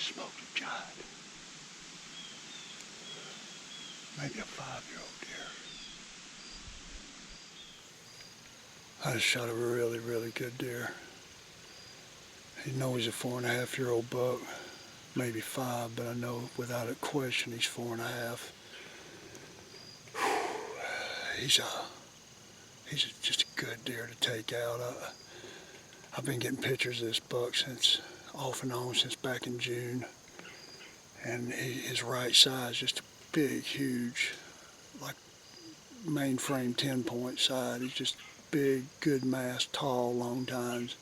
smoked a giant. Maybe a 5-year-old deer. I just shot a really, really good deer. You know he's a 4.5-year-old buck, maybe 5, but I know without a question he's 4.5. He's just a good deer to take out. I've been getting pictures of this buck since off and on since back in June, and his right side is just a big, huge, like mainframe 10-point side. He's just big, good mass, tall, long tines.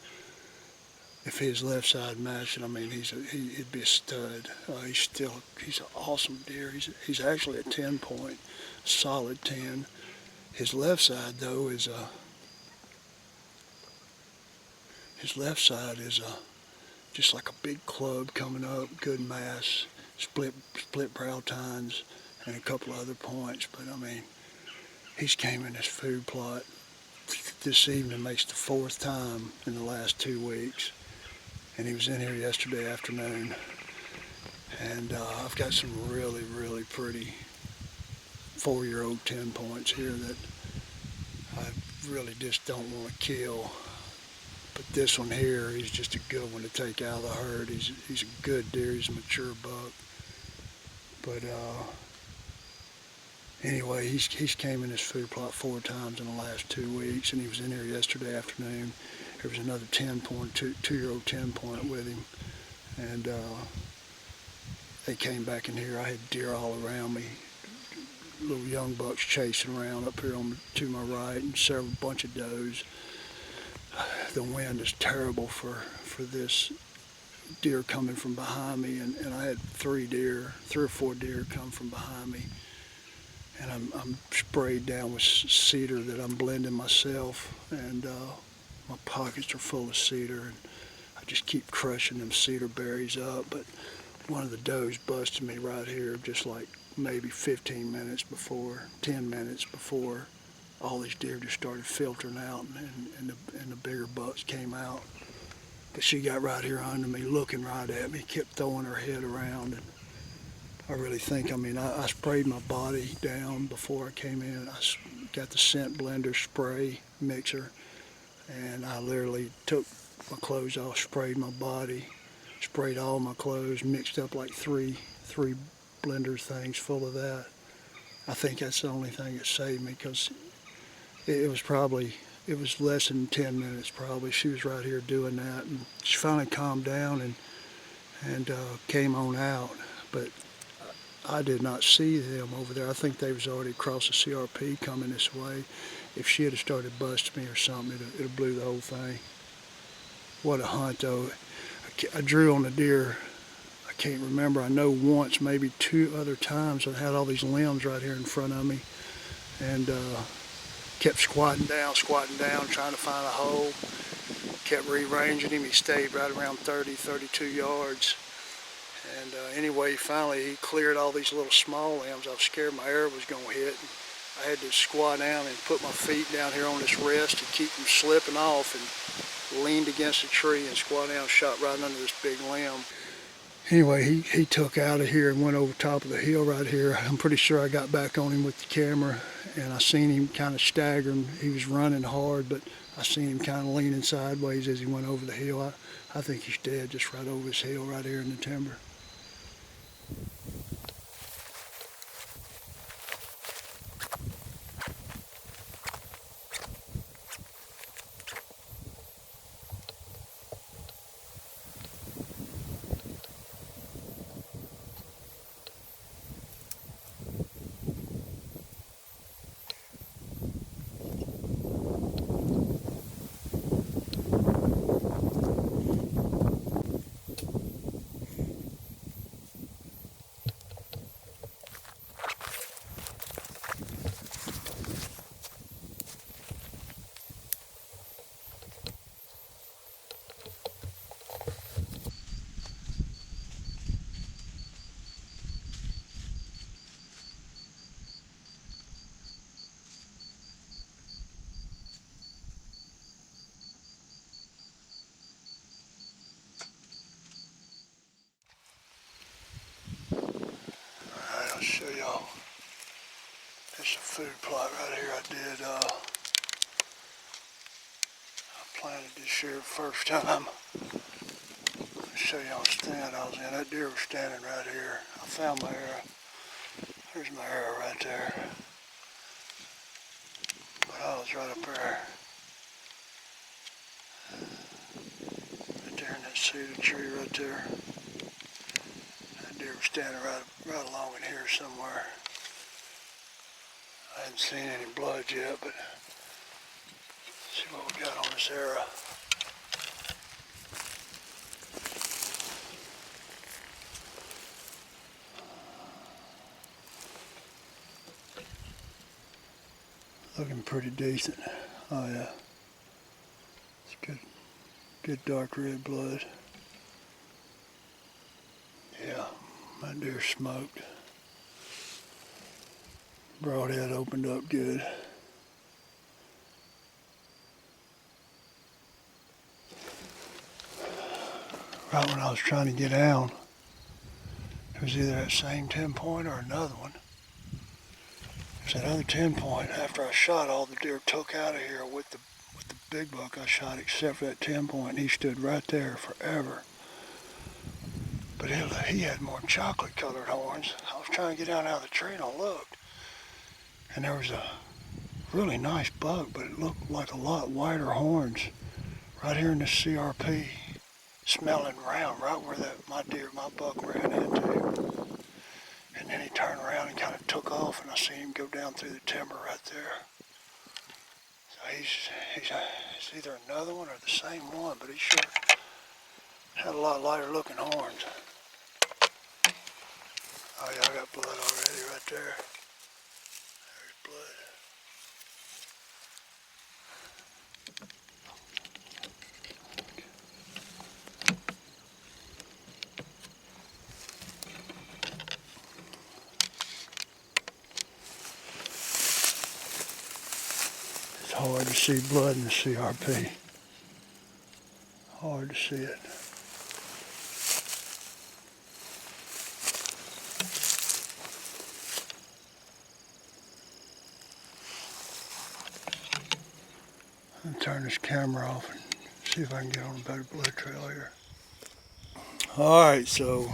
If his left side matched, I mean, he'd be a stud. He's an awesome deer. He's actually a 10-point, solid 10. His left side though is just like a big club coming up, good mass, split brow tines, and a couple of other points. But I mean, he's came in this food plot this evening, makes the 4th time in the last 2 weeks. And he was in here yesterday afternoon. And I've got some really, really pretty 4-year-old 10 points here that I really just don't want to kill. But this one here, he's just a good one to take out of the herd. He's a good deer. He's a mature buck. But anyway, he's came in this food plot 4 times in the last 2 weeks, and he was in here yesterday afternoon. There was another 10-point, 2-year-old 10-point with him, and they came back in here. I had deer all around me, little young bucks chasing around up here to my right, and several bunch of does. The wind is terrible for this deer coming from behind me, and I had 3 or 4 deer come from behind me, and I'm sprayed down with cedar that I'm blending myself, and my pockets are full of cedar, and I just keep crushing them cedar berries up. But one of the does busted me right here, just like maybe 10 minutes before all these deer just started filtering out, and the bigger bucks came out. But she got right here under me, looking right at me, kept throwing her head around, and I really think, I mean, I sprayed my body down before I came in. I got the scent blender spray mixer, and I literally took my clothes off, sprayed my body, sprayed all my clothes, mixed up like three blender things full of that. I think that's the only thing that saved me, because it was less than 10 minutes probably. She was right here doing that, and she finally calmed down and came on out. But I did not see them over there. I think they was already across the CRP coming this way. If she had started busting me or something, it'd have blew the whole thing. What a hunt though. I drew on the deer, I can't remember, I know once, maybe 2 other times I had all these limbs right here in front of me, and kept squatting down, trying to find a hole. Kept rearranging him. He stayed right around 32 yards. And anyway, finally he cleared all these little small limbs. I was scared my arrow was going to hit. And I had to squat down and put my feet down here on this rest to keep them slipping off, and leaned against a tree and squat down, shot right under this big limb. Anyway, he took out of here and went over top of the hill right here. I'm pretty sure I got back on him with the camera, and I seen him kind of staggering. He was running hard, but I seen him kind of leaning sideways as he went over the hill. I think he's dead just right over this hill right here in the timber. food plot right here. I planted this year first time. I'll show you on the stand I was in. That deer was standing right here. I found my arrow. There's my arrow right there. But I was right up there. Right there in that cedar tree right there. That deer was standing right along in here somewhere. I hadn't seen any blood yet, but let's see what we got on this arrow. Looking pretty decent. Oh yeah. It's good dark red blood. Yeah, my deer smoked. Broadhead opened up good. Right when I was trying to get down, it was either that same 10-point or another one. There's that other 10-point. After I shot, all the deer took out of here with the big buck I shot, except for that 10-point. He stood right there forever. But he had more chocolate-colored horns. I was trying to get down out of the tree and I looked, and there was a really nice buck, but it looked like a lot wider horns right here in the CRP, smelling round right where my buck ran into. And then he turned around and kind of took off, and I seen him go down through the timber right there. So he's either another one or the same one, but he sure had a lot lighter looking horns. Oh yeah, I got blood already right there. There's blood. It's hard to see blood in the CRP. Hard to see it. I'll turn this camera off and see if I can get on a better blood trail here. All right, so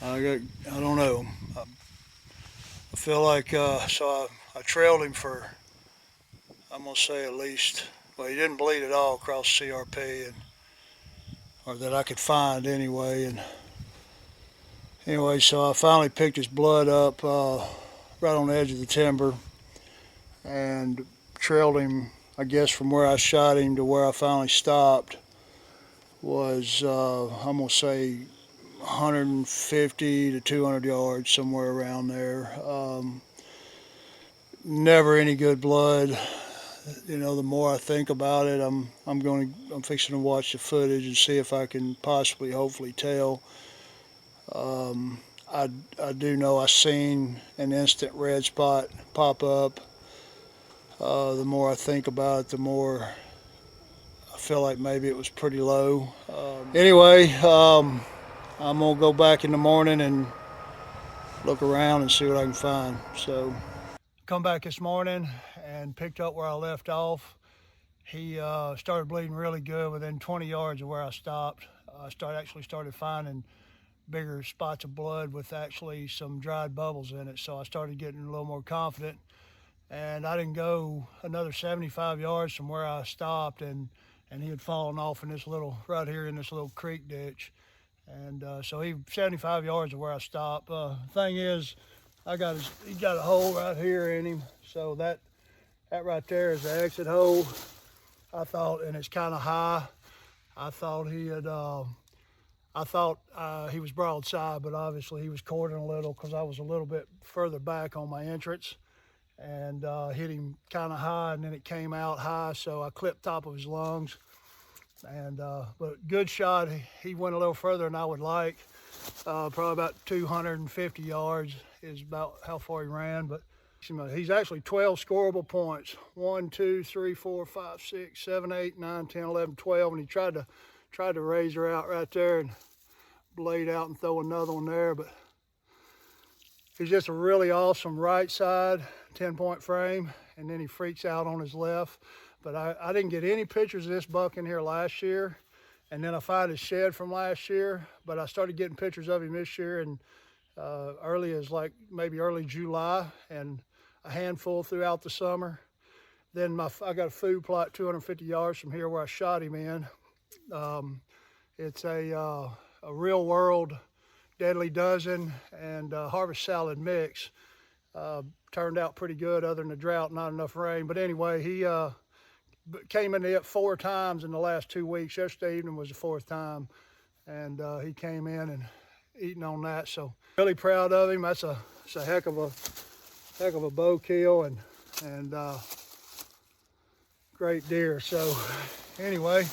I don't know. I feel like I trailed him for, I'm gonna say at least. Well, he didn't bleed at all across CRP, or that I could find anyway. And anyway, so I finally picked his blood up right on the edge of the timber and trailed him, I guess, from where I shot him to where I finally stopped was, I'm gonna say 150 to 200 yards, somewhere around there. Never any good blood. You know, the more I think about it, I'm fixing to watch the footage and see if I can possibly, hopefully tell. I do know I seen an instant red spot pop up. The more I think about it, the more I feel like maybe it was pretty low. Anyway, I'm gonna go back in the morning and look around and see what I can find. So, come back this morning and picked up where I left off. He started bleeding really good within 20 yards of where I stopped. I started finding bigger spots of blood with actually some dried bubbles in it. So I started getting a little more confident. And I didn't go another 75 yards from where I stopped, and he had fallen off in this little, right here in this little creek ditch. And so he 75 yards of where I stopped. Thing is, he got a hole right here in him. So that right there is the exit hole. I thought, and it's kind of high. I thought he had, he was broadside, but obviously he was quartering a little because I was a little bit further back on my entrance, and hit him kind of high, and then it came out high, so I clipped top of his lungs. And but good shot. He went a little further than I would like. Probably about 250 yards is about how far he ran. But he's actually 12 scoreable points. 1, 2, 3, 4, 5, 6, 7, 8, 9, 10, 11, 12. And he tried to raise her out right there and blade out and throw another one there. But He's just a really awesome right side 10-point frame, and then he freaks out on his left. But I didn't get any pictures of this buck in here last year, and then I found his shed from last year, but I started getting pictures of him this year, and early as like maybe early July, and a handful throughout the summer. Then I got a food plot 250 yards from here where I shot him in. It's a real world Deadly Dozen and Harvest Salad mix. Turned out pretty good other than the drought, not enough rain. But anyway, he came in it 4 times in the last 2 weeks. Yesterday evening was the 4th time, and he came in and eating on that. So really proud of him. It's a heck of a bow kill and great deer. So anyway,